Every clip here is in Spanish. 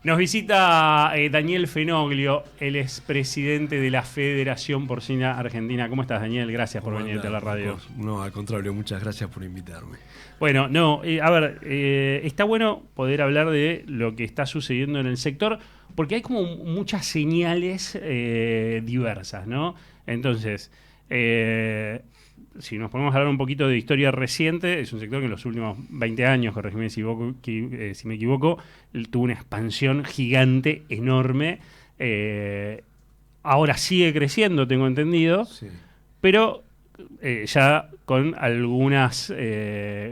Nos visita Daniel Fenoglio, él es presidente de la Federación Porcina Argentina. ¿Cómo estás, Daniel? Gracias por venirte a la radio. No, al contrario, muchas gracias por invitarme. Bueno, está bueno poder hablar de lo que está sucediendo en el sector, porque hay como muchas señales diversas, ¿no? Entonces, si nos ponemos a hablar un poquito de historia reciente, es un sector que en los últimos 20 años, corregime si me equivoco, tuvo una expansión gigante, enorme. Ahora sigue creciendo, tengo entendido, sí, pero ya con algunas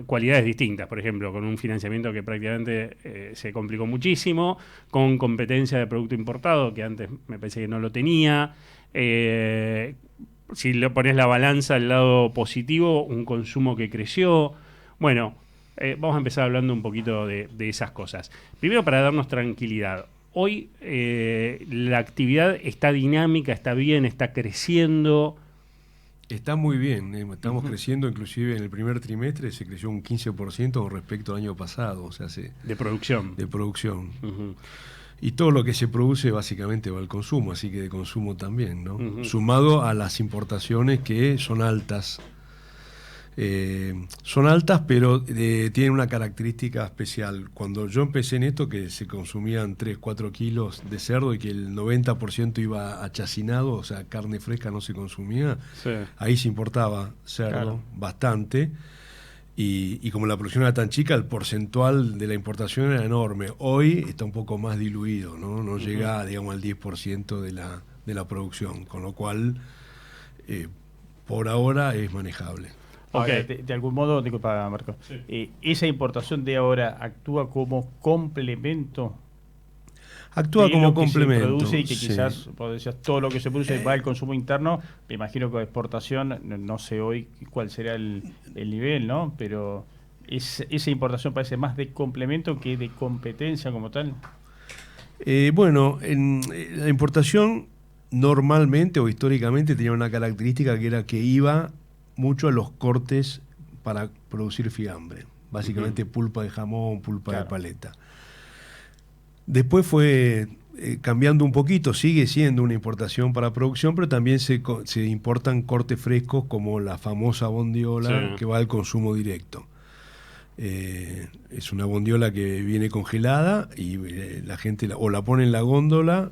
cualidades distintas. Por ejemplo, con un financiamiento que prácticamente se complicó muchísimo, con competencia de producto importado, que antes me parece que no lo tenía. Si le pones la balanza al lado positivo, un consumo que creció. Bueno, vamos a empezar hablando un poquito de esas cosas. Primero, para darnos tranquilidad. Hoy la actividad está dinámica, está bien, está creciendo. Está muy bien, estamos creciendo, inclusive en el primer trimestre se creció un 15% con respecto al año pasado. O sea, de producción. De producción. Y todo lo que se produce básicamente va al consumo, así que de consumo también, ¿no? Sumado a las importaciones que son altas. Son altas, pero tienen una característica especial. Cuando yo empecé en esto, que se consumían 3-4 kilos de cerdo y que el 90% iba achacinado, o sea, carne fresca no se consumía, sí, ahí se importaba cerdo, claro, bastante. Y como la producción era tan chica, el porcentual de la importación era enorme. Hoy está un poco más diluido, no llega, digamos, al 10% de la producción, con lo cual por ahora es manejable. Okay. Ahora, de algún modo, disculpa, Marco, sí, ¿esa importación de ahora actúa como complemento? Actúa como complemento. Se produce y que quizás, sí, todo lo que se produce va al consumo interno. Me imagino que exportación, no sé hoy cuál será el nivel, ¿no? Pero esa importación parece más de complemento que de competencia como tal. Bueno, la importación normalmente o históricamente tenía una característica que era que iba mucho a los cortes para producir fiambre. Básicamente pulpa de jamón, pulpa, claro, de paleta. Después fue cambiando un poquito, sigue siendo una importación para producción, pero también se importan cortes frescos como la famosa bondiola, sí, que va al consumo directo. Es una bondiola que viene congelada y la gente o la pone en la góndola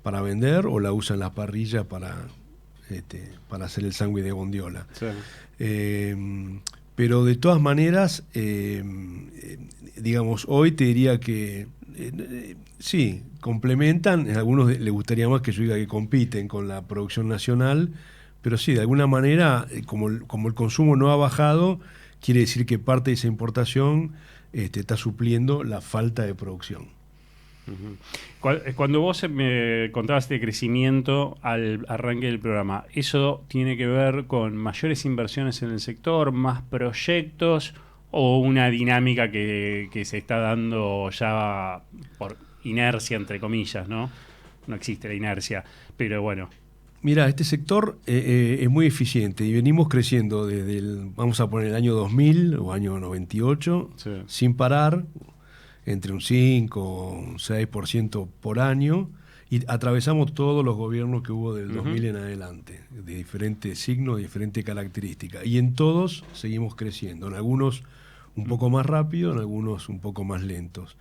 para vender o la usa en las parrillas para hacer el sándwich de bondiola. Sí. Pero de todas maneras, digamos, hoy te diría que sí, complementan, a algunos les gustaría más que yo diga que compiten con la producción nacional, pero sí, de alguna manera, como el consumo no ha bajado, quiere decir que parte de esa importación está supliendo la falta de producción. Cuando vos me contabas de crecimiento al arranque del programa, ¿eso tiene que ver con mayores inversiones en el sector, más proyectos o una dinámica que se está dando ya por inercia, entre comillas, ¿no? No existe la inercia, pero bueno. Mira, este sector es muy eficiente y venimos creciendo desde vamos a poner el año 2000 o año 98, sí, sin parar, entre un 5 o un 6% por año, y atravesamos todos los gobiernos que hubo del 2000 en adelante, de diferentes signos, de diferentes características, y en todos seguimos creciendo, en algunos un poco más rápido, en algunos un poco más lentos.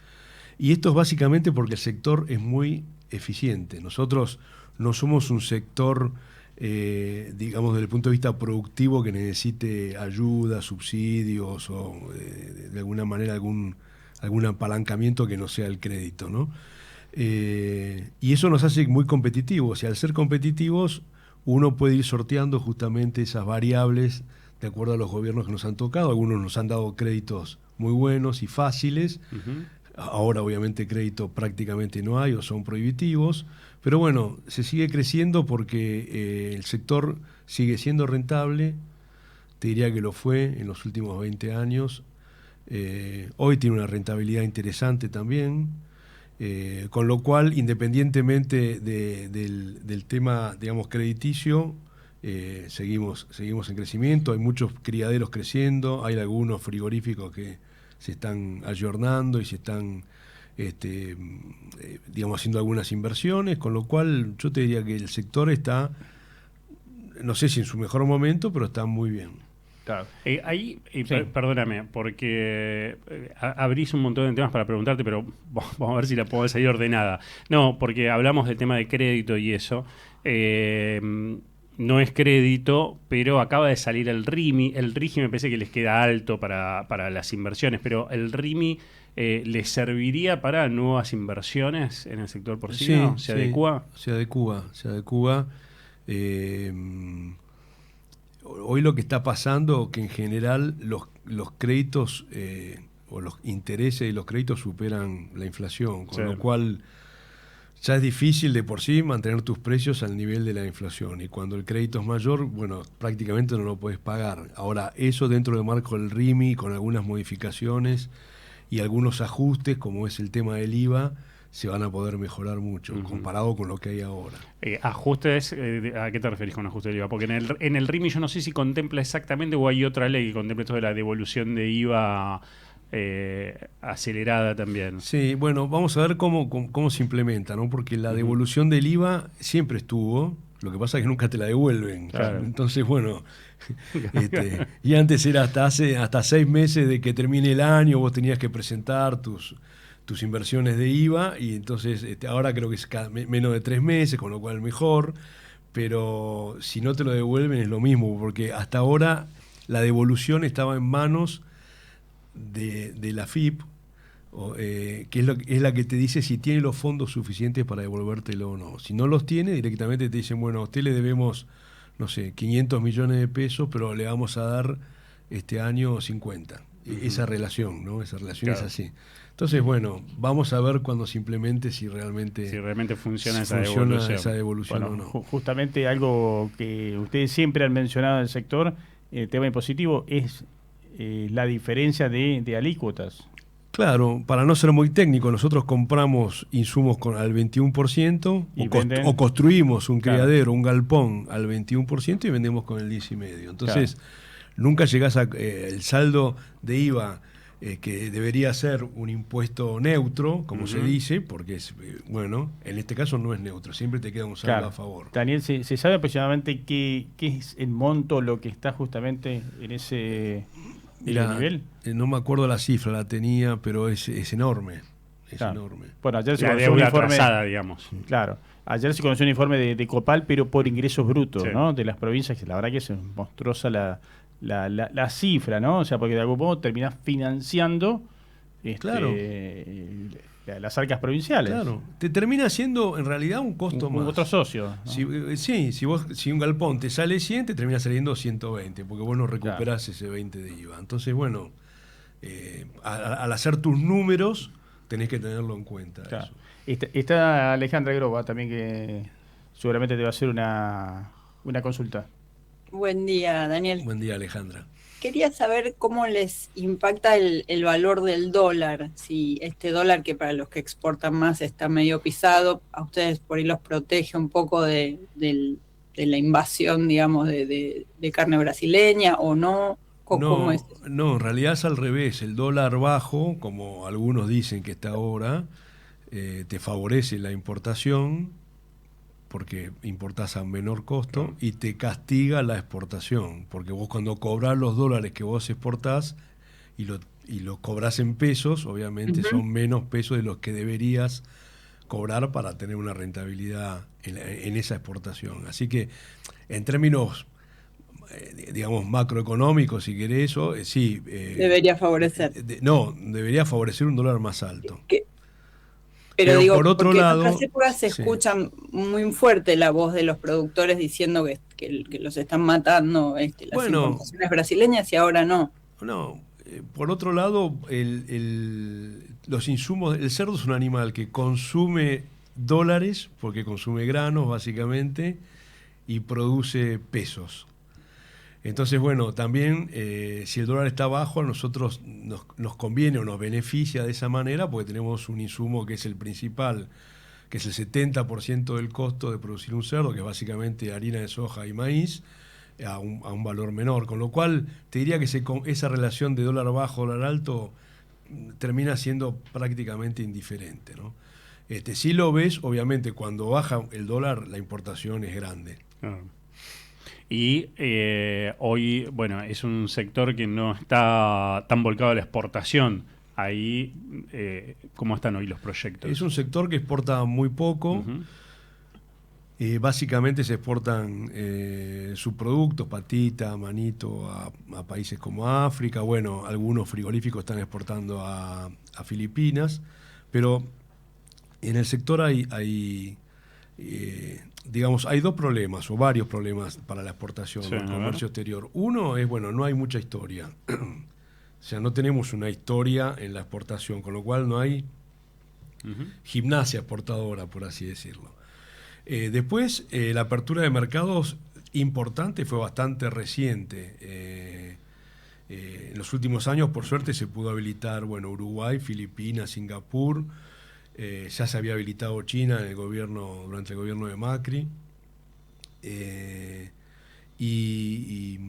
Y esto es básicamente porque el sector es muy eficiente. Nosotros no somos un sector, digamos, desde el punto de vista productivo que necesite ayuda, subsidios o de alguna manera algún apalancamiento que no sea el crédito, ¿no? Y eso nos hace muy competitivos. Y al ser competitivos, uno puede ir sorteando justamente esas variables de acuerdo a los gobiernos que nos han tocado. Algunos nos han dado créditos muy buenos y fáciles. Ahora obviamente crédito prácticamente no hay o son prohibitivos, pero bueno, se sigue creciendo porque el sector sigue siendo rentable. Te diría que lo fue en los últimos 20 años. Hoy tiene una rentabilidad interesante también, con lo cual, independientemente del tema, digamos, crediticio, seguimos en crecimiento. Hay muchos criaderos creciendo, hay algunos frigoríficos que se están ayornando y se están digamos, haciendo algunas inversiones, con lo cual yo te diría que el sector está, no sé si en su mejor momento, pero está muy bien. Claro. Perdóname, porque abrís un montón de temas para preguntarte, pero vamos a ver si la puedo salir ordenada. No, porque hablamos del tema de crédito y eso. No es crédito, pero acaba de salir el RIMI. El RIGI me parece que les queda alto para las inversiones, pero el RIMI ¿les serviría para nuevas inversiones en el sector porcino? ¿Se adecua? Se adecua. Hoy lo que está pasando que en general los créditos o los intereses de los créditos superan la inflación, con lo cual ya es difícil de por sí mantener tus precios al nivel de la inflación, y cuando el crédito es mayor, bueno, prácticamente no lo puedes pagar. Ahora, eso dentro del marco del RIMI, con algunas modificaciones y algunos ajustes, como es el tema del IVA, se van a poder mejorar mucho comparado con lo que hay ahora. ¿Ajustes? ¿A qué te referís con ajuste del IVA? Porque en el RIMI yo no sé si contempla exactamente, o hay otra ley que contemple esto de la devolución de IVA acelerada también. Sí, bueno, vamos a ver cómo se implementa, ¿no? Porque la devolución del IVA siempre estuvo, lo que pasa es que nunca te la devuelven. Claro. Entonces, bueno, y antes era hasta 6 meses de que termine el año, vos tenías que presentar tus inversiones de IVA, y entonces ahora creo que es menos de 3 meses, con lo cual mejor, pero si no te lo devuelven es lo mismo, porque hasta ahora la devolución estaba en manos de la FIP, que es la que te dice si tiene los fondos suficientes para devolvértelo o no. Si no los tiene, directamente te dicen, bueno, a usted le debemos, no sé, 500 millones de pesos, pero le vamos a dar este año 50. Esa relación, ¿no? Esa relación es así. Entonces, bueno, vamos a ver cuando se implemente si realmente funciona esa devolución bueno, o no. Justamente algo que ustedes siempre han mencionado en el sector, el tema impositivo, es la diferencia de alícuotas. Claro, para no ser muy técnico, nosotros compramos insumos al 21% o construimos un criadero, un galpón al 21% y vendemos con el 10,5%. Entonces, nunca llegás el saldo de IVA, que debería ser un impuesto neutro, como se dice, porque es bueno, en este caso no es neutro, siempre te queda un saldo a favor. Daniel, ¿se sabe aproximadamente qué es el monto, lo que está justamente en ese nivel? No me acuerdo la cifra, la tenía, pero es enorme. Es enorme. Bueno, ayer se conoció un informe atrasada, digamos. Claro. Ayer se conoció un informe de Copal, pero por ingresos brutos, ¿no? De las provincias, que la verdad que es monstruosa la cifra, ¿no? O sea, porque de algún modo terminás financiando las arcas provinciales. Claro, te termina siendo en realidad un costo más. Otro socio, ¿no? Si un galpón te sale 100, te termina saliendo 120, porque vos no recuperás ese 20 de IVA. Entonces, bueno, al hacer tus números, tenés que tenerlo en cuenta. Claro. Está Alejandra Groba también, que seguramente te va a hacer una consulta. Buen día, Daniel. Buen día, Alejandra. Quería saber cómo les impacta el valor del dólar, si este dólar, que para los que exportan más está medio pisado, a ustedes por ahí los protege un poco de la invasión, digamos, de carne brasileña, o no. ¿Cómo es? No, en realidad es al revés. El dólar bajo, como algunos dicen que está ahora, te favorece la importación, porque importás a menor costo, y te castiga la exportación, porque vos cuando cobrás los dólares que vos exportás y lo cobrás en pesos, obviamente son menos pesos de los que deberías cobrar para tener una rentabilidad en esa exportación. Así que en términos digamos macroeconómicos, si querés eso, sí. Debería favorecer. Debería favorecer un dólar más alto. Pero digo, por otro lado, en otras épocas se escucha muy fuerte la voz de los productores diciendo que los están matando las importaciones brasileñas, y ahora no. No, por otro lado, los insumos, el cerdo es un animal que consume dólares, porque consume granos básicamente, y produce pesos. Entonces, bueno, también si el dólar está bajo, a nosotros nos conviene o nos beneficia de esa manera, porque tenemos un insumo que es el principal, que es el 70% del costo de producir un cerdo, que es básicamente harina de soja y maíz, a un valor menor. Con lo cual, te diría que esa relación de dólar bajo, dólar alto, termina siendo prácticamente indiferente, ¿no? Sí lo ves, obviamente, cuando baja el dólar, la importación es grande. Y hoy, bueno, es un sector que no está tan volcado a la exportación. Ahí, ¿cómo están hoy los proyectos? Es un sector que exporta muy poco. Básicamente se exportan subproductos, patita, manito, a países como África. Bueno, algunos frigoríficos están exportando a Filipinas, pero en el sector hay dos problemas o varios problemas para la exportación, sí, el comercio exterior. Uno es, bueno, no hay mucha historia. O sea, no tenemos una historia en la exportación, con lo cual no hay gimnasia exportadora, por así decirlo. Después, la apertura de mercados importante fue bastante reciente. En los últimos años, por suerte, se pudo habilitar, bueno, Uruguay, Filipinas, Singapur. Ya se había habilitado China en durante el gobierno de Macri. Y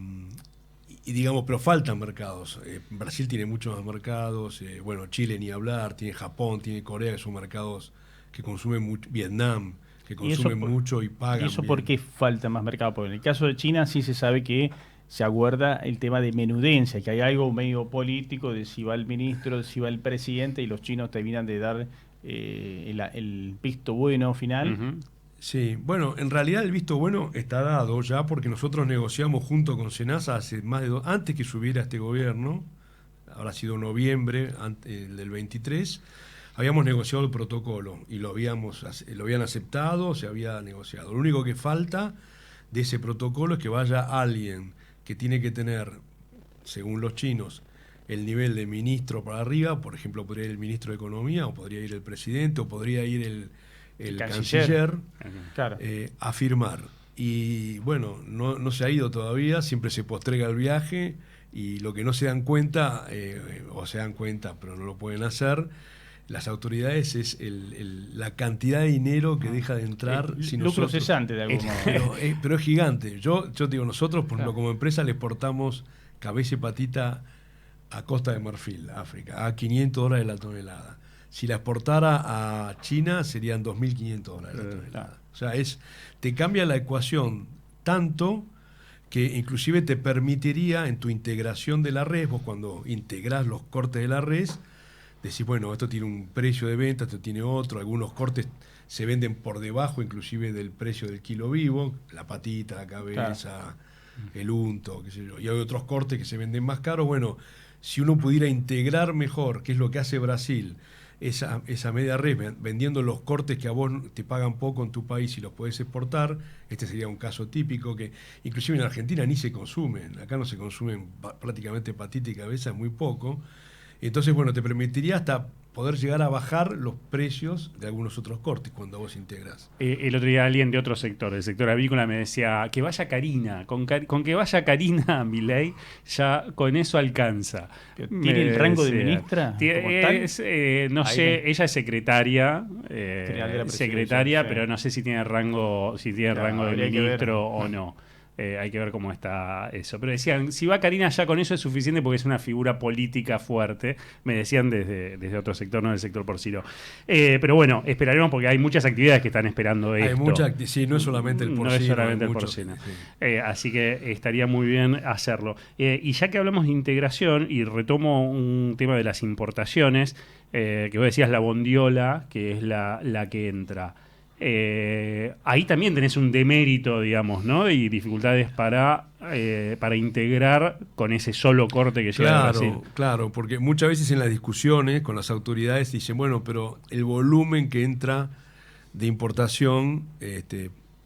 digamos, pero faltan mercados. Brasil tiene muchos más mercados. Bueno, Chile ni hablar, tiene Japón, tiene Corea, que son mercados que consumen mucho. Vietnam, que consumen mucho y pagan. ¿Y eso bien. por qué falta más mercado? Porque en el caso de China sí se sabe que se aguarda el tema de menudencia, que hay algo medio político de si va el ministro, si va el presidente, y los chinos terminan de dar el visto bueno final. Sí, bueno, en realidad el visto bueno está dado ya porque nosotros negociamos junto con Senasa hace más de antes que subiera este gobierno, habrá sido noviembre del 23, habíamos negociado el protocolo y lo habían aceptado, se había negociado. Lo único que falta de ese protocolo es que vaya alguien que tiene que tener, según los chinos, el nivel de ministro para arriba. Por ejemplo, podría ir el ministro de Economía, o podría ir el presidente, o podría ir el canciller claro. A firmar. Y bueno, no se ha ido todavía, siempre se posterga el viaje, y lo que no se dan cuenta, o se dan cuenta pero no lo pueden hacer, las autoridades, es la cantidad de dinero que deja de entrar. Lucro cesante de algún modo. Pero es gigante. Yo digo, nosotros, por ejemplo, como empresa, le exportamos cabeza y patita a Costa de Marfil, África, a $500 la tonelada. Si la exportara a China, serían $2.500 la tonelada. O sea, te cambia la ecuación tanto que inclusive te permitiría en tu integración de la res, vos cuando integrás los cortes de la res, decís, bueno, esto tiene un precio de venta, esto tiene otro, algunos cortes se venden por debajo inclusive del precio del kilo vivo, la patita, la cabeza, el unto, qué sé yo, y hay otros cortes que se venden más caros. Bueno, si uno pudiera integrar mejor, que es lo que hace Brasil, esa media res, vendiendo los cortes que a vos te pagan poco en tu país y los podés exportar, este sería un caso típico que inclusive en Argentina ni se consumen, acá no se consumen prácticamente patita y cabeza, muy poco. Entonces, bueno, te permitiría hasta poder llegar a bajar los precios de algunos otros cortes cuando vos integras. El otro día alguien de otro sector, del sector avícola, me decía que vaya Karina, con que vaya Karina a Milei, ya con eso alcanza. ¿Tiene el rango de ministra? No sé, ella es secretaria, sí. Pero no sé si tiene rango, de ministro o no. Hay que ver cómo está eso. Pero decían, si va Karina ya con eso es suficiente porque es una figura política fuerte. Me decían desde otro sector, no del sector porcino. Pero bueno, esperaremos porque hay muchas actividades que están esperando esto. Sí, no es solamente el porcino. No es solamente el porcino. Sí. Así que estaría muy bien hacerlo. Y ya que hablamos de integración, y retomo un tema de las importaciones, que vos decías la bondiola, que es la que entra. Ahí también tenés un demérito, digamos, ¿no? Y dificultades para integrar con ese solo corte que llega a Brasil. Claro, porque muchas veces en las discusiones con las autoridades dicen, bueno, pero el volumen que entra de importación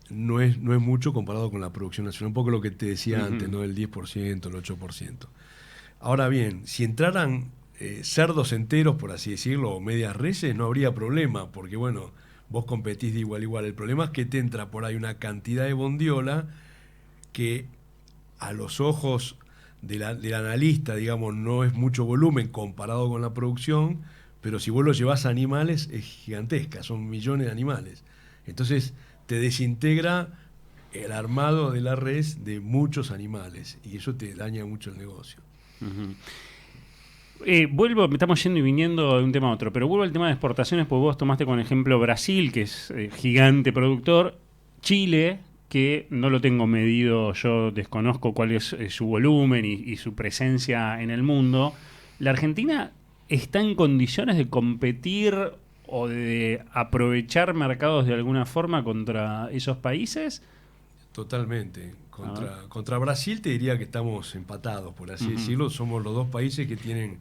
no es mucho comparado con la producción nacional. Un poco lo que te decía antes, ¿no? El 10%, el 8%. Ahora bien, si entraran cerdos enteros, por así decirlo, o medias reses, no habría problema, porque bueno, vos competís de igual a igual. El problema es que te entra por ahí una cantidad de bondiola que a los ojos del analista, digamos, no es mucho volumen comparado con la producción, pero si vos lo llevás a animales es gigantesca, son millones de animales. Entonces te desintegra el armado de la res de muchos animales y eso te daña mucho el negocio. Vuelvo, estamos yendo y viniendo de un tema a otro, pero vuelvo al tema de exportaciones, porque vos tomaste con ejemplo Brasil, que es gigante productor, Chile, que no lo tengo medido, yo desconozco cuál es su volumen y su presencia en el mundo. ¿La Argentina está en condiciones de competir o de aprovechar mercados de alguna forma contra esos países? Totalmente. Contra Brasil te diría que estamos empatados, por así decirlo. Somos los dos países que tienen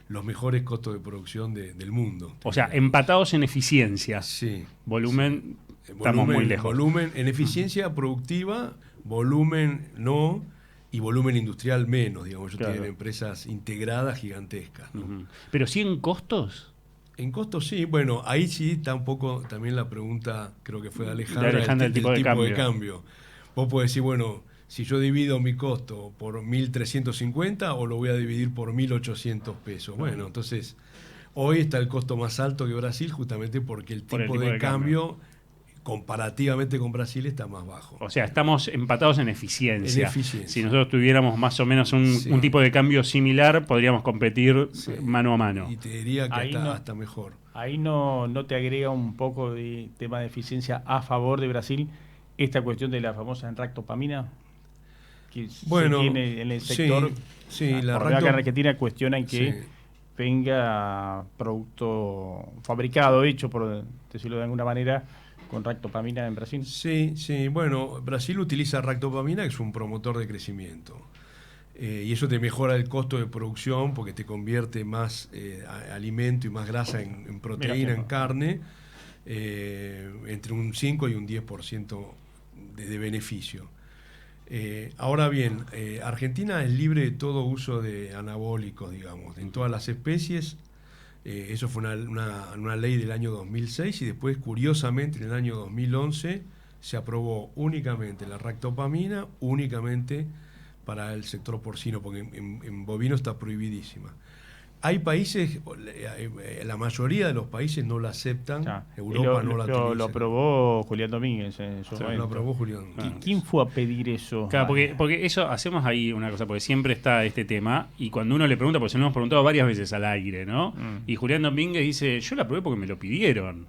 los mejores costos de producción del mundo. O sea, empatados en eficiencia. Sí. Volumen, estamos muy lejos. Volumen en eficiencia productiva, volumen no, y volumen industrial menos, digamos. Ellos tienen empresas integradas gigantescas, ¿no? Pero sí en costos. En costos sí, bueno, ahí sí está un poco también la pregunta, creo que fue de Alejandra, el tipo de cambio. Vos podés decir, bueno, si yo divido mi costo por 1.350 o lo voy a dividir por 1.800 pesos. Bueno, entonces, hoy está el costo más alto que Brasil justamente porque el tipo de cambio comparativamente con Brasil está más bajo. O sea, estamos empatados en eficiencia. En eficiencia. Si nosotros tuviéramos más o menos un tipo de cambio similar, podríamos competir mano a mano. Y te diría que hasta mejor. Ahí no te agrega un poco de tema de eficiencia a favor de Brasil esta cuestión de la famosa ractopamina que bueno, se tiene en el sector. La acá en Argentina cuestionan que venga producto fabricado, hecho, por decirlo de alguna manera, con ractopamina en Brasil. Sí, bueno, Brasil utiliza ractopamina, que es un promotor de crecimiento. Y eso te mejora el costo de producción porque te convierte más alimento y más grasa en proteína, en carne, entre un 5 y un 10% de beneficio. Ahora bien, Argentina es libre de todo uso de anabólicos, digamos, en todas las especies. Eso fue una ley del año 2006 y después, curiosamente, en el año 2011 se aprobó únicamente la ractopamina, únicamente para el sector porcino, porque en bovino está prohibidísima. Hay países, la mayoría de los países no la aceptan, Europa no la utiliza. Lo aprobó Julián Domínguez en su momento. Lo aprobó Julián Domínguez. ¿Quién fue a pedir eso? Claro, porque eso, hacemos ahí una cosa, porque siempre está este tema, y cuando uno le pregunta, porque se lo hemos preguntado varias veces al aire, ¿no? Y Julián Domínguez dice, yo la aprobé porque me lo pidieron.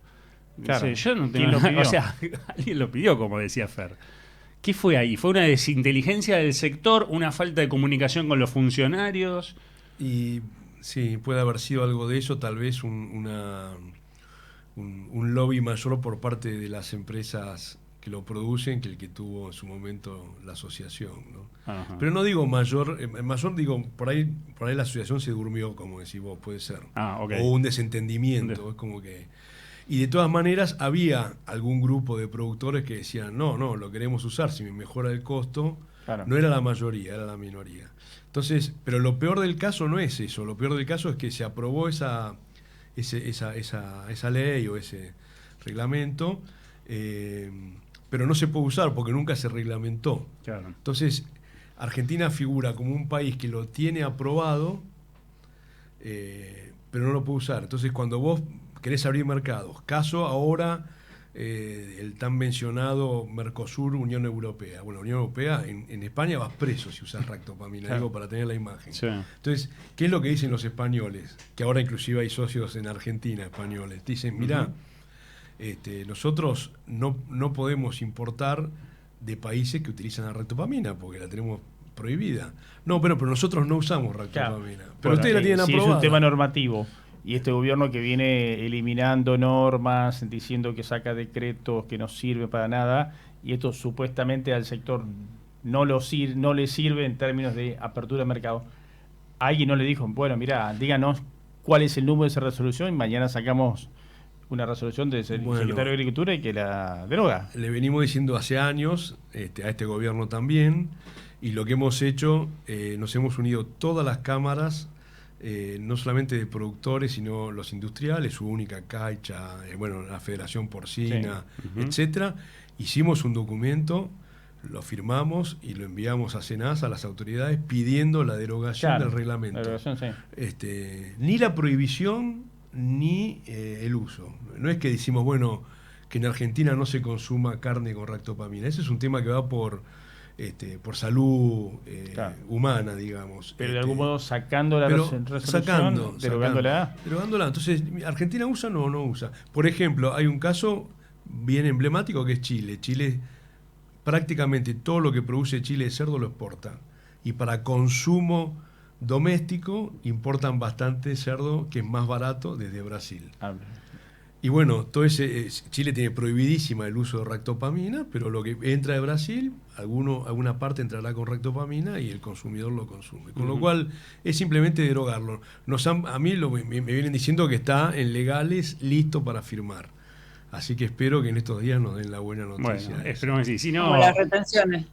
Claro. Dice, yo no tengo ¿Quién lo pidió? O sea, alguien lo pidió, como decía Fer. ¿Qué fue ahí? ¿Fue una desinteligencia del sector? ¿Una falta de comunicación con los funcionarios? Y sí, puede haber sido algo de eso, tal vez un lobby mayor por parte de las empresas que lo producen que el que tuvo en su momento la asociación, ¿no? Pero no digo mayor digo, por ahí la asociación se durmió, como decís vos, puede ser. Okay. O un desentendimiento, es como que... Y de todas maneras había algún grupo de productores que decían, no, lo queremos usar, si me mejora el costo. Claro. No era la mayoría, era la minoría. Entonces, pero lo peor del caso no es eso, lo peor del caso es que se aprobó esa ley o ese reglamento, pero no se puede usar porque nunca se reglamentó. Claro. Entonces, Argentina figura como un país que lo tiene aprobado, pero no lo puede usar. Entonces, cuando vos querés abrir mercados, caso ahora el tan mencionado Mercosur, Unión Europea. Bueno, Unión Europea, en España vas preso si usas ractopamina, digo, para tener la imagen. Sí. Entonces, ¿qué es lo que dicen los españoles? Que ahora inclusive hay socios en Argentina españoles. Dicen, mirá, nosotros no podemos importar de países que utilizan la ractopamina porque la tenemos prohibida. No, pero nosotros no usamos ractopamina. Claro. Pero ustedes la tienen aprobada. Si es un tema normativo. Y este gobierno que viene eliminando normas, diciendo que saca decretos que no sirven para nada, y esto supuestamente al sector no le sirve en términos de apertura de mercado. Alguien no le dijo, bueno, mira, díganos cuál es el número de esa resolución y mañana sacamos una resolución del secretario de Agricultura y que la deroga. Le venimos diciendo hace años, a este gobierno también, y lo que hemos hecho, nos hemos unido todas las cámaras, no solamente de productores, sino los industriales, su única Caixa, la Federación Porcina, etcétera. Hicimos un documento, lo firmamos y lo enviamos a SENASA, a las autoridades, pidiendo la derogación del reglamento. Ni la prohibición ni el uso. No es que decimos, que en Argentina no se consuma carne con ractopamina. Ese es un tema que va por por salud Claro. humana, digamos. Pero de algún modo sacando la resolución, derogándola. Derogándola. Entonces, ¿Argentina usa o no usa? Por ejemplo, hay un caso bien emblemático que es Chile. Chile, prácticamente todo lo que produce Chile de cerdo lo exporta. Y para consumo doméstico importan bastante cerdo, que es más barato, desde Brasil. Y bueno, Chile tiene prohibidísima el uso de ractopamina, pero lo que entra de Brasil, alguna parte entrará con ractopamina y el consumidor lo consume. Con lo cual es simplemente derogarlo. A mí me vienen diciendo que está en legales, listo para firmar. Así que espero que en estos días nos den la buena noticia. Bueno, esperemos que sí. Si no, como las retenciones.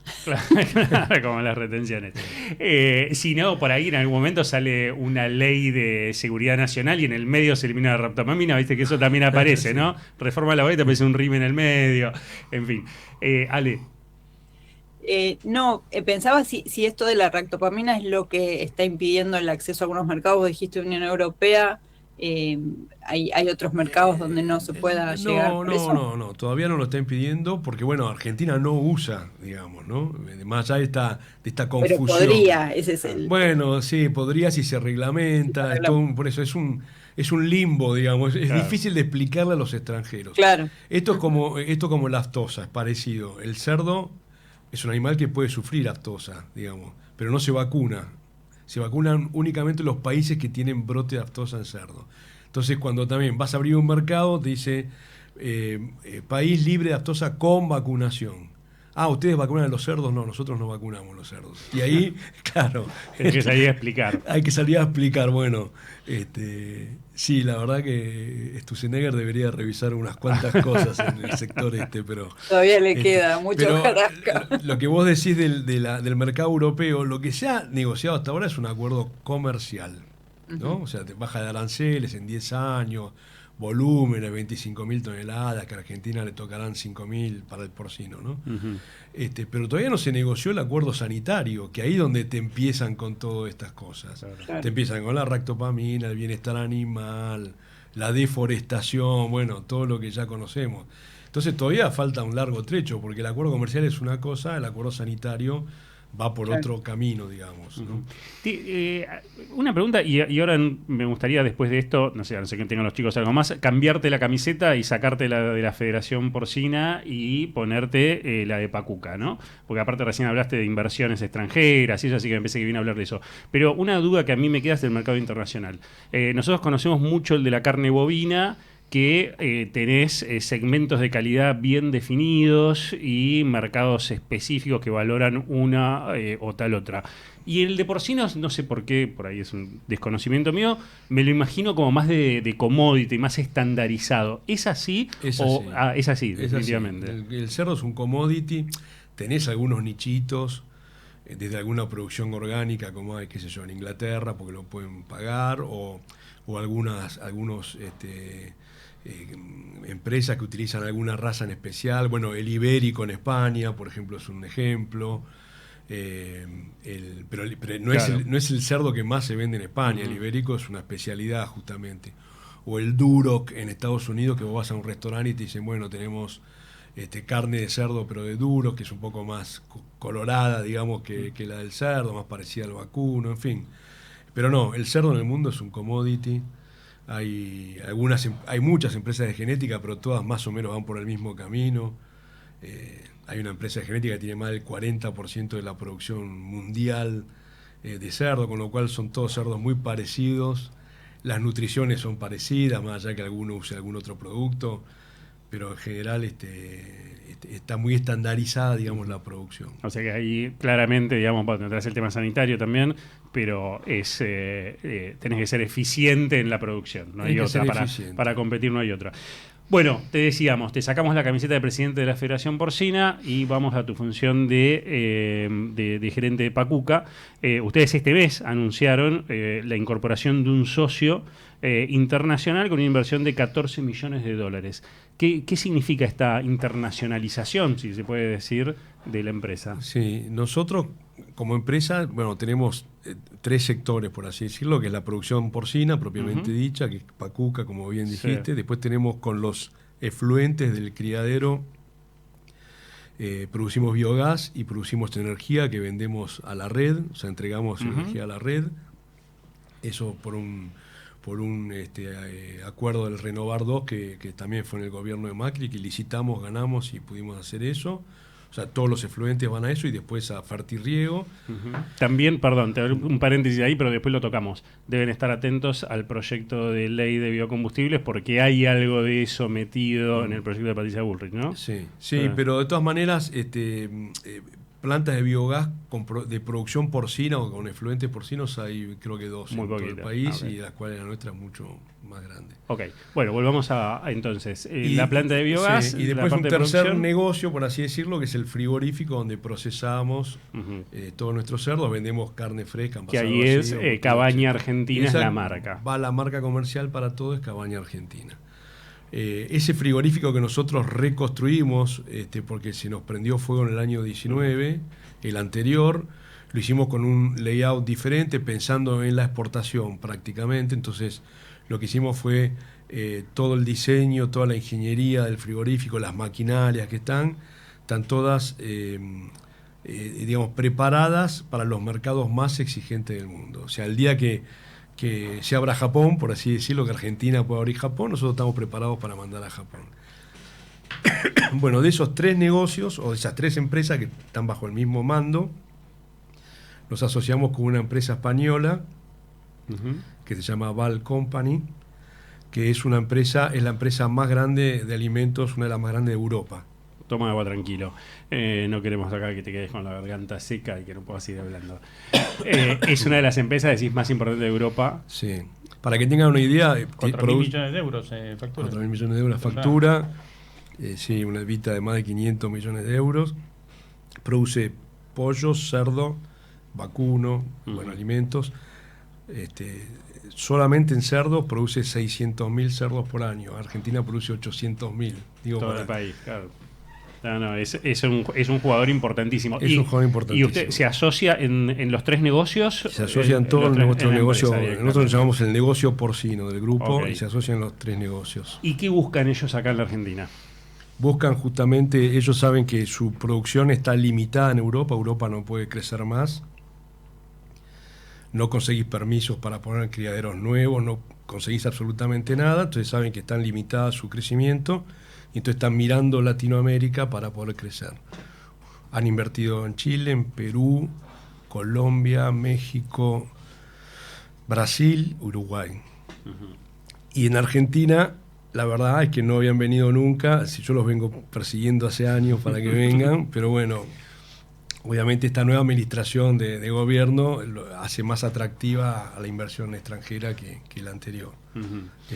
Claro, como las retenciones. Si no, por ahí en algún momento sale una ley de seguridad nacional y en el medio se elimina la ractopamina, viste que eso también aparece, ¿no? Reforma laboral y te aparece un RIM en el medio. En fin. Ale. Pensaba si esto de la ractopamina es lo que está impidiendo el acceso a algunos mercados. Dijiste Unión Europea. ¿Hay otros mercados donde no se pueda llegar por eso? No, todavía no lo está impidiendo porque, bueno, Argentina no usa, digamos, ¿no? Más allá de esta confusión. Pero podría, ese es el... Bueno, sí, podría si se reglamenta, por eso es un limbo, digamos, es difícil de explicarle a los extranjeros. Claro. Esto es como la aftosa, es parecido. El cerdo es un animal que puede sufrir aftosa, digamos, pero no se vacuna. Se vacunan únicamente los países que tienen brote de aftosa en cerdo. Entonces, cuando también vas a abrir un mercado, te dice país libre de aftosa con vacunación. ¿Ustedes vacunan a los cerdos? No, nosotros no vacunamos los cerdos. Y ahí, claro... Hay que salir a explicar. Hay que salir a explicar. Bueno, sí, la verdad que Sturzenegger debería revisar unas cuantas cosas en el sector pero... Todavía le queda mucho carasca. Lo que vos decís del mercado europeo, lo que se ha negociado hasta ahora es un acuerdo comercial, ¿no? O sea, te baja de aranceles en 10 años... volúmenes, 25.000 toneladas, que a Argentina le tocarán 5.000 para el porcino, ¿no? Pero todavía no se negoció el acuerdo sanitario, que ahí es donde te empiezan con todas estas cosas. Claro. Te empiezan con la ractopamina, el bienestar animal, la deforestación, bueno, todo lo que ya conocemos. Entonces todavía falta un largo trecho, porque el acuerdo comercial es una cosa, el acuerdo sanitario va por otro camino, digamos, ¿no? Una pregunta, y ahora me gustaría después de esto, no sé que tengan los chicos algo más, cambiarte la camiseta y sacarte la de la Federación Porcina y ponerte la de Pacuca, ¿no? Porque aparte recién hablaste de inversiones extranjeras y eso, así que me pensé que vine a hablar de eso. Pero una duda que a mí me queda es del mercado internacional. Nosotros conocemos mucho el de la carne bovina, que tenés segmentos de calidad bien definidos y mercados específicos que valoran una o tal otra. Y el de porcinos, no sé por qué, por ahí es un desconocimiento mío, me lo imagino como más de commodity, más estandarizado. ¿Es así? Es así. Es así, definitivamente. Así. El cerdo es un commodity, tenés algunos nichitos, desde alguna producción orgánica, como hay, qué sé yo, en Inglaterra, porque lo pueden pagar, o algunos empresas que utilizan alguna raza en especial. Bueno, el ibérico en España, por ejemplo, es un ejemplo. Pero no, claro, no es el cerdo que más se vende en España. El ibérico es una especialidad, justamente. O el duroc en Estados Unidos, que vos vas a un restaurante y te dicen, bueno, tenemos carne de cerdo, pero de duroc, que es un poco más colorada, digamos, que la del cerdo, más parecida al vacuno, en fin. Pero no, el cerdo en el mundo es un commodity. Hay muchas empresas de genética, pero todas más o menos van por el mismo camino. Hay una empresa de genética que tiene más del 40% de la producción mundial de cerdo, con lo cual son todos cerdos muy parecidos. Las nutriciones son parecidas, más allá que alguno use algún otro producto, pero en general está muy estandarizada, digamos, la producción. O sea que ahí claramente, digamos, tendrás el tema sanitario también, pero tenés que ser eficiente en la producción, no hay otra, para competir no hay otra. Bueno, te decíamos, te sacamos la camiseta de presidente de la Federación Porcina y vamos a tu función de gerente de Pacuca. Ustedes este mes anunciaron la incorporación de un socio internacional con una inversión de $14 millones. ¿Qué significa esta internacionalización, si se puede decir, de la empresa? Sí, nosotros como empresa, bueno, tenemos 3 sectores, por así decirlo, que es la producción porcina propiamente dicha, que es Pacuca, como bien dijiste. Sí. Después tenemos con los efluentes del criadero producimos biogás y producimos energía que vendemos a la red, o sea, entregamos energía a la red. Eso por un acuerdo del Renovar 2 que también fue en el gobierno de Macri, que licitamos, ganamos y pudimos hacer eso. O sea, todos los efluentes van a eso y después a Fertirriego. También, perdón, te doy un paréntesis ahí, pero después lo tocamos. Deben estar atentos al proyecto de ley de biocombustibles porque hay algo de eso metido en el proyecto de Patricia Bullrich, ¿no? Sí, pero de todas maneras, plantas de biogás de producción porcina o con efluentes porcinos hay creo que 2 en todo el país, y las cuales la nuestra es mucho más grande. Ok, bueno, volvamos a entonces la planta de biogás. Sí, y después un tercer negocio, por así decirlo, que es el frigorífico, donde procesamos todos nuestros cerdos, vendemos carne fresca. Que ahí es Cabaña Argentina, es la marca. Va la marca comercial para todo, es Cabaña Argentina. Ese frigorífico que nosotros reconstruimos, porque se nos prendió fuego en el año 19, el anterior, lo hicimos con un layout diferente, pensando en la exportación prácticamente. Entonces lo que hicimos fue todo el diseño, toda la ingeniería del frigorífico, las maquinarias que están todas digamos, preparadas para los mercados más exigentes del mundo. O sea, el día que se abra Japón, por así decirlo, que Argentina pueda abrir Japón, nosotros estamos preparados para mandar a Japón. Bueno, de esos 3 negocios, o de esas 3 empresas que están bajo el mismo mando, nos asociamos con una empresa española que se llama Val Company, que es la empresa más grande de alimentos, una de las más grandes de Europa. Toma agua tranquilo. No queremos acá que te quedes con la garganta seca y que no puedas seguir hablando. Es una de las empresas, decís, más importantes de Europa. Sí. Para que tengan una idea... 4.000 millones de euros factura. 4.000 millones de euros factura. Sí, una EBITDA de más de 500 millones de euros. Produce pollo, cerdo, vacuno, alimentos. Solamente en cerdos produce 600.000 cerdos por año. Argentina produce 800.000. Todo el país, claro. No, es un jugador importantísimo. Es un jugador importantísimo. ¿Y usted se asocia en los 3 negocios? Se asocian todos en nuestro negocio. Nosotros lo llamamos el negocio porcino del grupo, y se asocian los 3 negocios. ¿Y qué buscan ellos acá en la Argentina? Buscan justamente, ellos saben que su producción está limitada en Europa. Europa no puede crecer más. No conseguís permisos para poner criaderos nuevos, no conseguís absolutamente nada. Entonces saben que están limitadas su crecimiento. Y entonces están mirando Latinoamérica para poder crecer. Han invertido en Chile, en Perú, Colombia, México, Brasil, Uruguay. Y en Argentina, la verdad es que no habían venido nunca. Si yo los vengo persiguiendo hace años para que vengan, pero bueno, obviamente esta nueva administración de gobierno hace más atractiva a la inversión extranjera que la anterior.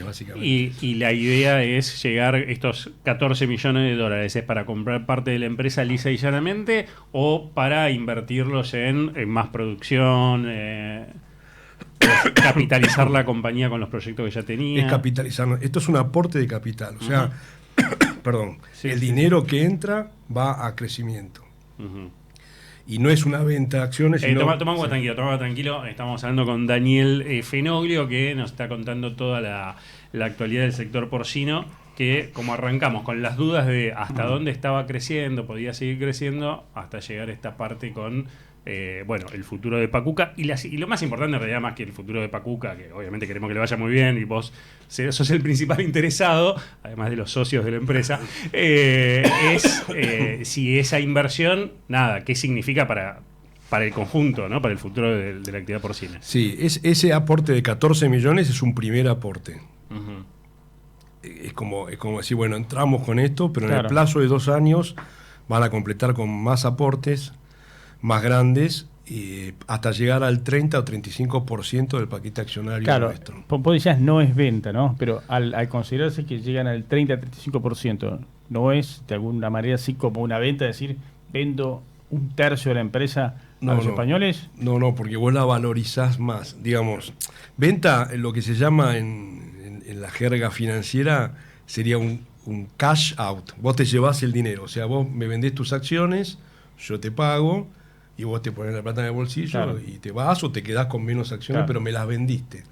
Básicamente. Y la idea es llegar estos 14 millones de dólares, ¿es para comprar parte de la empresa lisa y llanamente o para invertirlos en más producción, capitalizar la compañía con los proyectos que ya tenía? Es capitalizar. Esto es un aporte de capital. O sea, el dinero que entra va a crecimiento. Y no es una venta de acciones, sino... Toma agua tranquilo. Estamos hablando con Daniel Fenoglio, que nos está contando toda la actualidad del sector porcino, que como arrancamos con las dudas de hasta dónde estaba creciendo, podía seguir creciendo, hasta llegar a esta parte con el futuro de Pacuca. Y lo más importante, en realidad, más que el futuro de Pacuca, que obviamente queremos que le vaya muy bien y vos sos el principal interesado, además de los socios de la empresa, es si esa inversión, ¿qué significa para el conjunto, ¿no? Para el futuro de la actividad porcina? Sí, ese aporte de 14 millones es un primer aporte. Es como decir, bueno, entramos con esto, pero en el plazo de 2 años van a completar con más aportes más grandes, hasta llegar al 30 o 35% del paquete accionario nuestro. Vos decías no es venta, ¿no? Pero al considerarse que llegan al 30-35%, ¿no es de alguna manera así como una venta? Es decir, vendo 1/3 de la empresa a los españoles. No, porque vos la valorizás más. Digamos, venta, lo que se llama en la jerga financiera, sería un cash out. Vos te llevás el dinero. O sea, vos me vendés tus acciones, yo te pago, y vos te pones la plata en el bolsillo y te vas o te quedás con menos acciones, pero me las vendiste.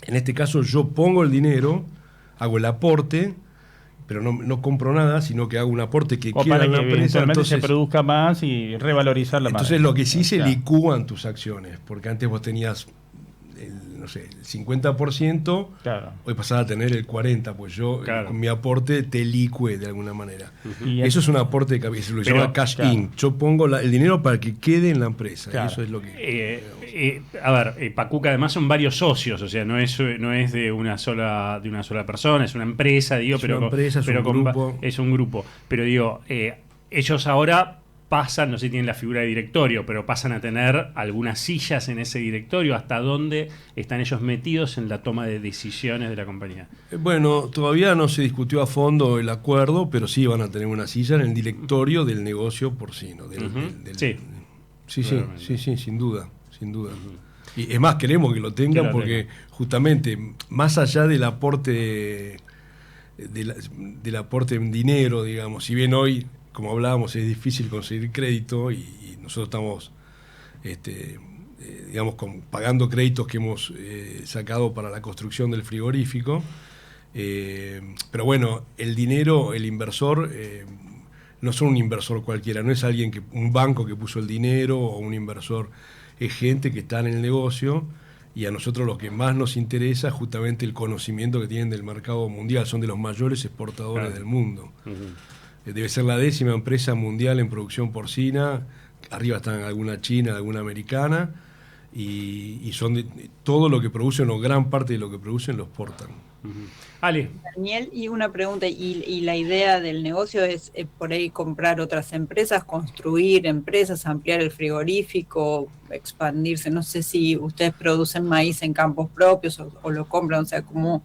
En este caso yo pongo el dinero, hago el aporte, pero no compro nada, sino que hago un aporte que o quiera para la que empresa. eventualmente Entonces, se produzca más y revalorizar la marca. entonces lo que sí se Claro. licúan tus acciones, porque antes vos tenías el 50%, Claro. hoy pasás a tener el 40%, pues yo Claro. con mi aporte te licue de alguna manera. Y Eso es un aporte de capital, se lo Pero, llama cash claro. in. Yo pongo el dinero para que quede en la empresa. Claro. Eso es lo que... A ver, Pacuca además son varios socios, o sea, no es de una sola persona, es una empresa, digo, Es pero una empresa, es un grupo. es un grupo. Pero digo, ellos ahora pasan, no sé si tienen la figura de directorio, pero pasan a tener algunas sillas en ese directorio. ¿Hasta dónde están ellos metidos en la toma de decisiones de la compañía? Bueno, todavía no se discutió a fondo el acuerdo, pero sí van a tener una silla en el directorio del negocio porcino. Sí. Sí, sin duda. Y es más, queremos que lo tengan porque justamente, más allá del aporte del aporte en dinero, digamos, si bien hoy, como hablábamos, es difícil conseguir crédito y nosotros estamos digamos, pagando créditos que hemos sacado para la construcción del frigorífico, pero bueno, el dinero, el inversor, no son un inversor cualquiera, no es un banco que puso el dinero o un inversor, es gente que está en el negocio, y a nosotros lo que más nos interesa es justamente el conocimiento que tienen del mercado mundial, son de los mayores exportadores del mundo. Debe ser la 10ª empresa mundial en producción porcina, arriba están alguna china, alguna americana, y son todo lo que producen, o gran parte de lo que producen, lo exportan. Ale. Daniel, y una pregunta, y la idea del negocio es por ahí comprar otras empresas, construir empresas, ampliar el frigorífico, expandirse. No sé si ustedes producen maíz en campos propios o lo compran, o sea, como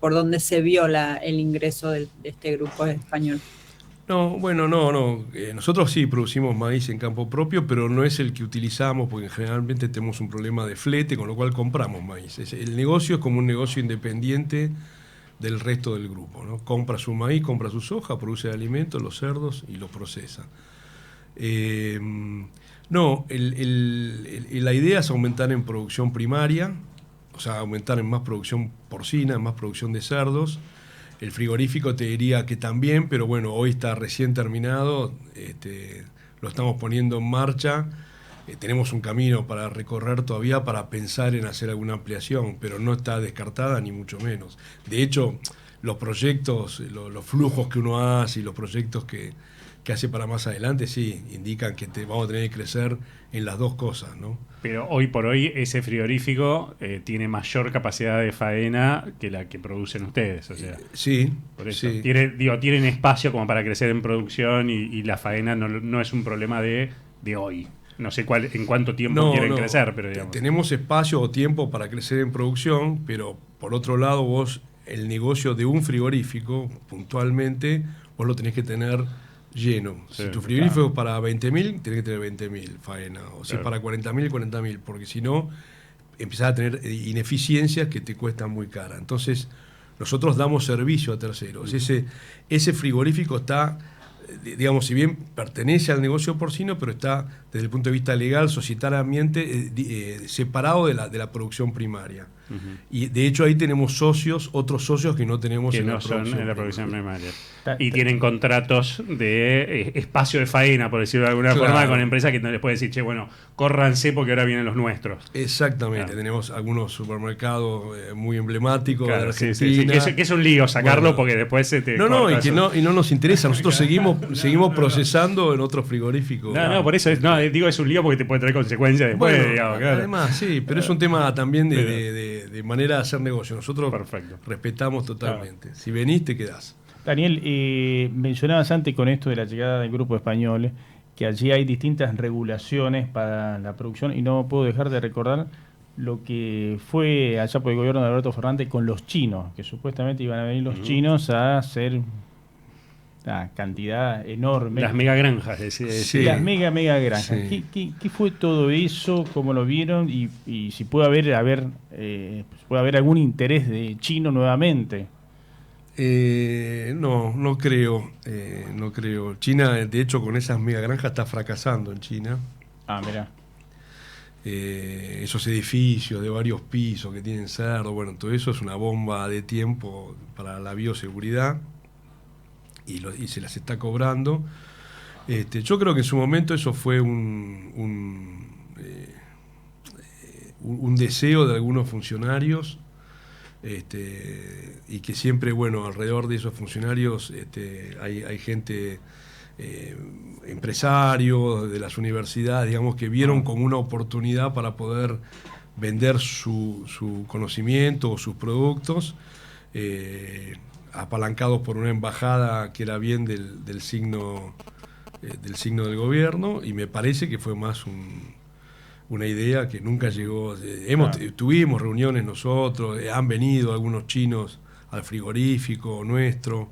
por dónde se vio el ingreso de este grupo español. No. Nosotros sí producimos maíz en campo propio, pero no es el que utilizamos, porque generalmente tenemos un problema de flete, con lo cual compramos maíz. El negocio es como un negocio independiente del resto del grupo, ¿no? Compra su maíz, compra su soja, produce alimentos, los cerdos y los procesa. La idea es aumentar en producción primaria, o sea, aumentar en más producción porcina, en más producción de cerdos. El frigorífico te diría que también, pero bueno, hoy está recién terminado, lo estamos poniendo en marcha. Tenemos un camino para recorrer todavía para pensar en hacer alguna ampliación, pero no está descartada ni mucho menos. De hecho, los proyectos, los flujos que uno hace y los proyectos que hace para más adelante, sí, indican que vamos a tener que crecer en las dos cosas, ¿no? Pero hoy por hoy ese frigorífico tiene mayor capacidad de faena que la que producen ustedes, o sea. Sí. Por eso. Sí. Tienen espacio como para crecer en producción y la faena no es un problema de hoy. No sé en cuánto tiempo quieren crecer, pero digamos. Tenemos espacio o tiempo para crecer en producción, pero por otro lado el negocio de un frigorífico, puntualmente, vos lo tenés que tener lleno. Sí, si tu frigorífico es para 20.000, tenés que tener 20.000 faena. O si es para 40.000, 40.000, porque si no, empezás a tener ineficiencias que te cuestan muy cara. Entonces, nosotros damos servicio a terceros. Ese frigorífico está, digamos, si bien pertenece al negocio porcino, pero está desde el punto de vista legal, societariamente, separado de la producción primaria. Y de hecho ahí tenemos otros socios que no tenemos en la producción primaria. Y tienen contratos de espacio de faena, por decirlo de alguna forma, con empresas que no les puede decir, che, bueno, córranse porque ahora vienen los nuestros. Exactamente, claro. Tenemos algunos supermercados muy emblemáticos, claro, de Argentina. Sí. Que es un lío sacarlo, porque después se te... No, y no nos interesa. Nosotros seguimos procesando en otros frigoríficos. No, por eso digo, es un lío porque te puede traer consecuencias después. Bueno, digamos, claro. Además, sí, pero es un tema también de manera de hacer negocio. Nosotros respetamos totalmente. Claro. Si venís, te quedás. Daniel, mencionabas antes con esto de la llegada del grupo español que allí hay distintas regulaciones para la producción, y no puedo dejar de recordar lo que fue allá por el gobierno de Alberto Fernández con los chinos, que supuestamente iban a venir los chinos a hacer una cantidad enorme. Las megagranjas. Sí. Las mega granjas. Sí. ¿Qué fue todo eso? ¿Cómo lo vieron? Y si puede haber algún interés de chino nuevamente. No creo. No creo. China, de hecho, con esas megagranjas está fracasando en China. Ah, mirá. Esos edificios de varios pisos que tienen cerdo, bueno, todo eso es una bomba de tiempo para la bioseguridad. y se las está cobrando. Yo creo que en su momento eso fue un deseo de algunos funcionarios, y que siempre, bueno, alrededor de esos funcionarios hay gente, empresarios de las universidades, digamos, que vieron como una oportunidad para poder vender su conocimiento o sus productos, apalancados por una embajada que era bien del signo del gobierno, y me parece que fue más una idea que nunca llegó. Tuvimos reuniones nosotros, han venido algunos chinos al frigorífico nuestro,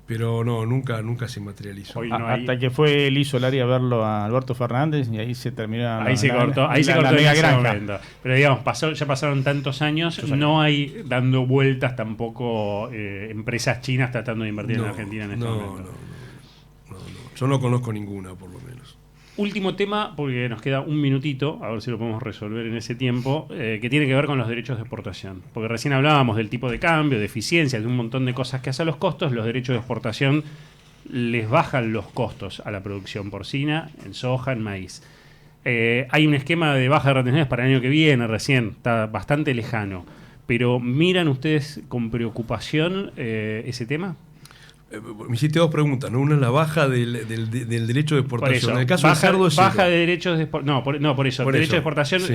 pero no, nunca se materializó. Hasta que fue Liz Solari a verlo a Alberto Fernández, y ahí se terminó. Ahí se cortó en ese momento. Pero digamos, ya pasaron tantos años, no hay dando vueltas tampoco empresas chinas tratando de invertir en Argentina en este momento. No. Yo no conozco ninguna, por lo menos. Último tema, porque nos queda un minutito, a ver si lo podemos resolver en ese tiempo, que tiene que ver con los derechos de exportación. Porque recién hablábamos del tipo de cambio, de eficiencia, de un montón de cosas que hacen los costos. Los derechos de exportación les bajan los costos a la producción porcina, en soja, en maíz. Hay un esquema de baja de retenciones para el año que viene, recién, está bastante lejano. Pero ¿miran ustedes con preocupación ese tema? Me hiciste dos preguntas, ¿no? Una es la baja del derecho de exportación. Eso, en el caso del cerdo es baja de derechos de exportación. Por eso. Derecho de exportación. Sí.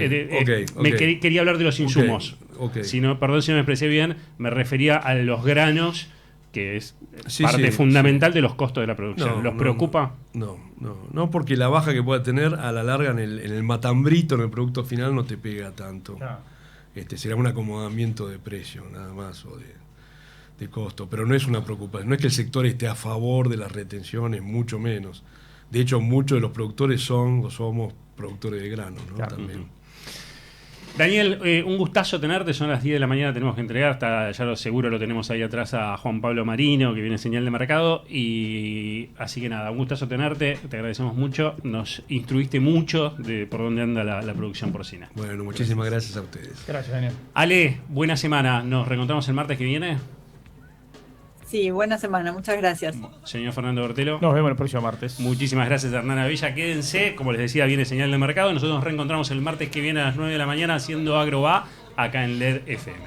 Quería hablar de los insumos. Perdón si no me expresé bien. Me refería a los granos, que es parte fundamental de los costos de la producción. ¿Los preocupa? No, porque la baja que pueda tener a la larga en el matambrito, en el producto final, no te pega tanto. Será un acomodamiento de precio, nada más, o de costo, pero no es una preocupación. No es que el sector esté a favor de las retenciones, mucho menos. De hecho, muchos de los productores somos productores de granos, ¿no? Claro. También. Daniel, un gustazo tenerte. Son las 10 de la mañana, tenemos que entregar. Seguro lo tenemos ahí atrás a Juan Pablo Marino, que viene en señal de mercado. Y así que nada, un gustazo tenerte. Te agradecemos mucho. Nos instruiste mucho de por dónde anda la producción porcina. Bueno, muchísimas gracias a ustedes. Gracias, Daniel. Ale, buena semana. Nos reencontramos el martes que viene. Sí, buena semana, muchas gracias. Señor Fernando Bortelo. Nos vemos el próximo martes. Muchísimas gracias, Hernán Avilla. Quédense, como les decía, viene señal de mercado. Nosotros nos reencontramos el martes que viene a las 9 de la mañana haciendo AgroA acá en LED FM.